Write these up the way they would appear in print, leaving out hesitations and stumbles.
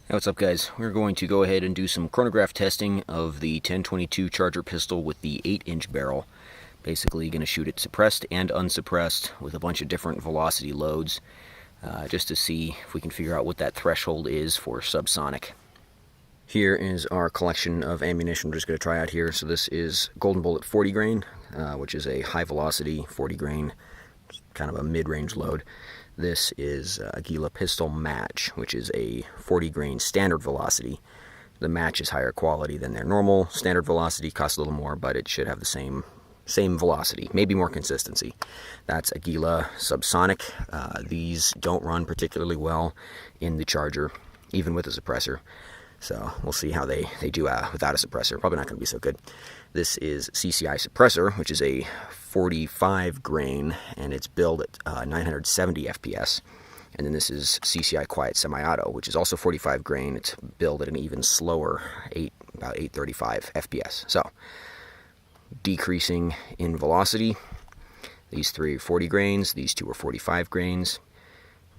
Hey, what's up, guys? We're going to go ahead and do some chronograph testing of the 1022 Charger pistol with the 8-inch barrel. Basically going to shoot it suppressed and unsuppressed with a bunch of different velocity loads just to see if we can figure out what that threshold is for subsonic. Here is our collection of ammunition we're just going to try out here. So this is Golden Bullet 40 grain, which is a high velocity 40 grain, kind of a mid-range load. This is Aguila Pistol Match, which is a 40 grain standard velocity. The match is higher quality than their normal standard velocity, costs a little more, but it should have the same velocity, maybe more consistency. That's Aguila Subsonic. These don't run particularly well in the Charger, even with a suppressor. So we'll see how they do without a suppressor. Probably not going to be so good. This is CCI Suppressor, which is a 45 grain, and it's billed at 970 FPS. And then this is CCI Quiet Semi-Auto, which is also 45 grain. It's billed at an even slower about 835 FPS. So decreasing in velocity. These three are 40 grains. These two are 45 grains.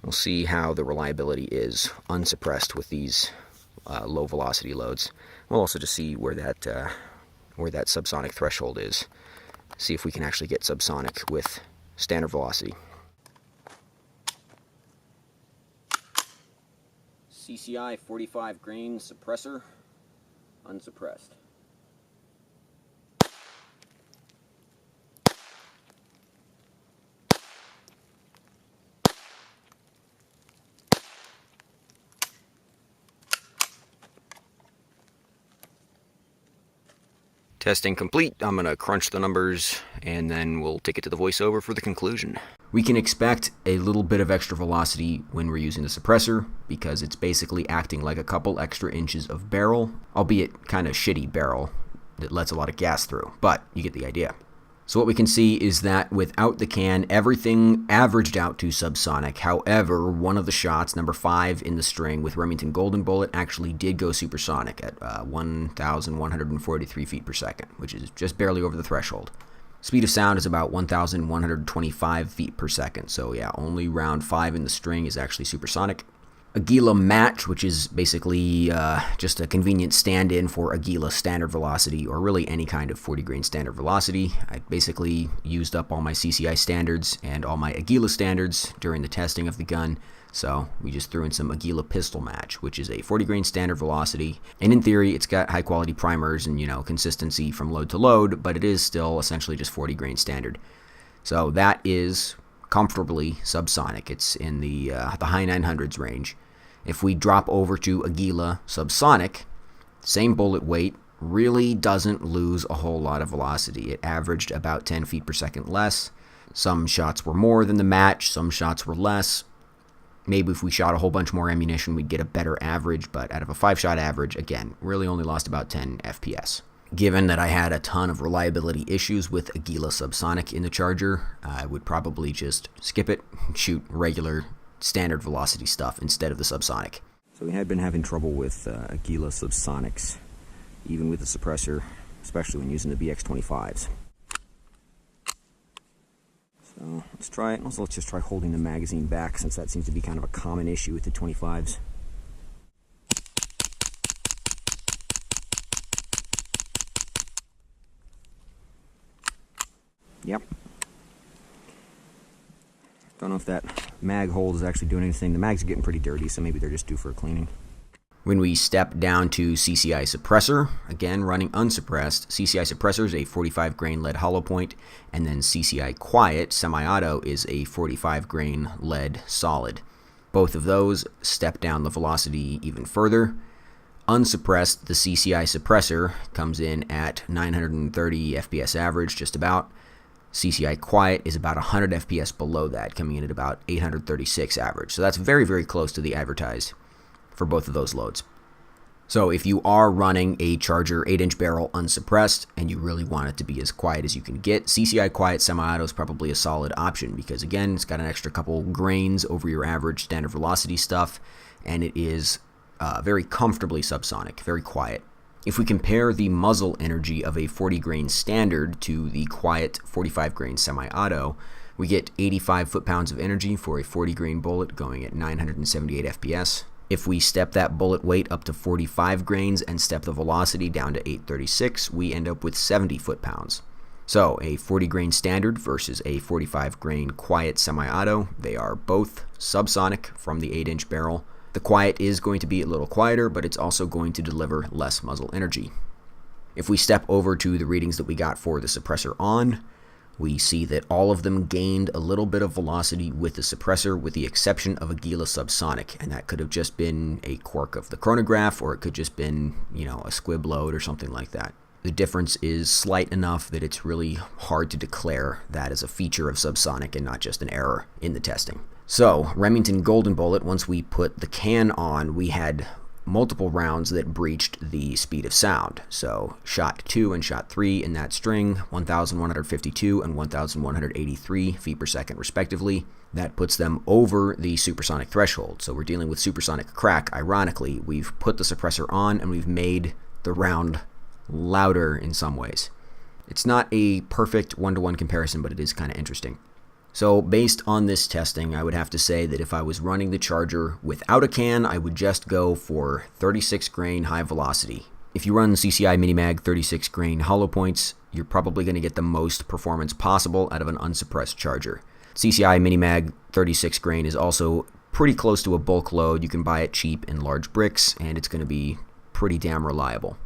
We'll see how the reliability is unsuppressed with these low velocity loads. We'll also just see where that subsonic threshold is. See if we can actually get subsonic with standard velocity. CCI 45 grain suppressor, unsuppressed. Testing complete. I'm going to crunch the numbers and then we'll take it to the voiceover for the conclusion. We can expect a little bit of extra velocity when we're using the suppressor because it's basically acting like a couple extra inches of barrel, albeit kind of shitty barrel that lets a lot of gas through, but you get the idea. So what we can see is that without the can, everything averaged out to subsonic. However, one of the shots, number 5 in the string with Remington Golden Bullet, actually did go supersonic at 1,143 feet per second, which is just barely over the threshold. Speed of sound is about 1,125 feet per second. So yeah, only round 5 in the string is actually supersonic. Aguila Match, which is basically just a convenient stand-in for Aguila standard velocity, or really any kind of 40 grain standard velocity. I basically used up all my CCI standards and all my Aguila standards during the testing of the gun, so we just threw in some Aguila Pistol Match, which is a 40 grain standard velocity, and in theory it's got high quality primers and, you know, consistency from load to load, but it is still essentially just 40 grain standard. So that is comfortably subsonic. It's in the high 900s range. If we drop over to Aguila Subsonic, same bullet weight, really doesn't lose a whole lot of velocity. It averaged about 10 feet per second less. Some shots were more than the match, some shots were less. Maybe if we shot a whole bunch more ammunition, we'd get a better average, but out of a 5-shot average, again, really only lost about 10 FPS. Given that I had a ton of reliability issues with Aguila Subsonic in the Charger, I would probably just skip it and shoot regular standard velocity stuff instead of the subsonic. So we had been having trouble with Aguila Subsonics, even with the suppressor, especially when using the BX25s. So let's try it. Also, let's just try holding the magazine back, since that seems to be kind of a common issue with the 25s. Yep. Don't know if that mag hold is actually doing anything. The mags are getting pretty dirty, so maybe they're just due for a cleaning. When we step down to CCI Suppressor, again running unsuppressed, CCI Suppressor is a 45 grain lead hollow point, and then CCI Quiet Semi-Auto is a 45 grain lead solid. Both of those step down the velocity even further. Unsuppressed, the CCI Suppressor comes in at 930 FPS average, just about. CCI Quiet is about 100 FPS below that, coming in at about 836 average. So that's very, very close to the advertised for both of those loads. So if you are running a Charger 8-inch barrel unsuppressed and you really want it to be as quiet as you can get, CCI Quiet Semi-Auto is probably a solid option because, again, it's got an extra couple grains over your average standard velocity stuff, and it is very comfortably subsonic, very quiet. If we compare the muzzle energy of a 40 grain standard to the Quiet 45 grain semi-auto, we get 85 foot-pounds of energy for a 40 grain bullet going at 978 FPS. If we step that bullet weight up to 45 grains and step the velocity down to 836, we end up with 70 foot-pounds. So a 40 grain standard versus a 45 grain quiet semi-auto, they are both subsonic from the 8-inch barrel. The quiet is going to be a little quieter, but it's also going to deliver less muzzle energy. If we step over to the readings that we got for the suppressor on, we see that all of them gained a little bit of velocity with the suppressor, with the exception of Aguila Subsonic, and that could have just been a quirk of the chronograph, or it could just been, a squib load or something like that. The difference is slight enough that it's really hard to declare that as a feature of subsonic and not just an error in the testing. So, Remington Golden Bullet, once we put the can on, we had multiple rounds that breached the speed of sound. So shot 2 and shot 3 in that string, 1,152 and 1,183 feet per second respectively. That puts them over the supersonic threshold. So we're dealing with supersonic crack. Ironically, we've put the suppressor on and we've made the round louder in some ways. It's not a perfect one-to-one comparison, but it is kind of interesting. So based on this testing, I would have to say that if I was running the Charger without a can, I would just go for 36 grain high velocity. If you run CCI Minimag 36 grain hollow points, you're probably going to get the most performance possible out of an unsuppressed Charger. CCI Minimag 36 grain is also pretty close to a bulk load. You can buy it cheap in large bricks, and it's going to be pretty damn reliable.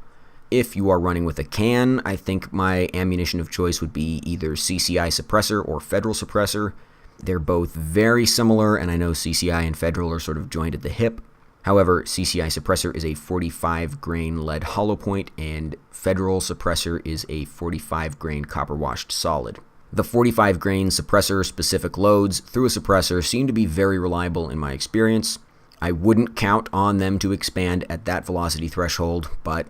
If you are running with a can, I think my ammunition of choice would be either CCI Suppressor or Federal Suppressor. They're both very similar, and I know CCI and Federal are sort of joined at the hip. However, CCI Suppressor is a 45 grain lead hollow point, and Federal Suppressor is a 45 grain copper washed solid. The 45 grain suppressor specific loads through a suppressor seem to be very reliable in my experience. I wouldn't count on them to expand at that velocity threshold, but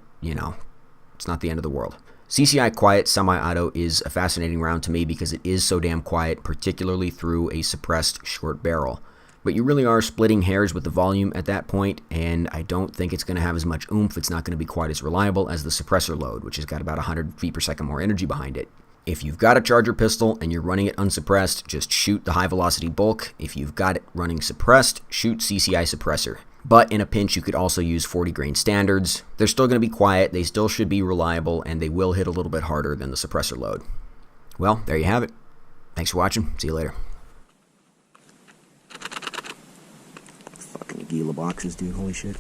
it's not the end of the world. CCI Quiet Semi-Auto is a fascinating round to me because it is so damn quiet, particularly through a suppressed short barrel. But you really are splitting hairs with the volume at that point, and I don't think it's going to have as much oomph. It's not going to be quite as reliable as the suppressor load, which has got about 100 feet per second more energy behind it. If you've got a Charger pistol and you're running it unsuppressed, just shoot the high velocity bulk. If you've got it running suppressed, shoot CCI Suppressor. But in a pinch, you could also use 40 grain standards. They're still going to be quiet, they still should be reliable, and they will hit a little bit harder than the suppressor load. Well, there you have it. Thanks for watching. See you later. Fucking Aguila boxes, dude. Holy shit.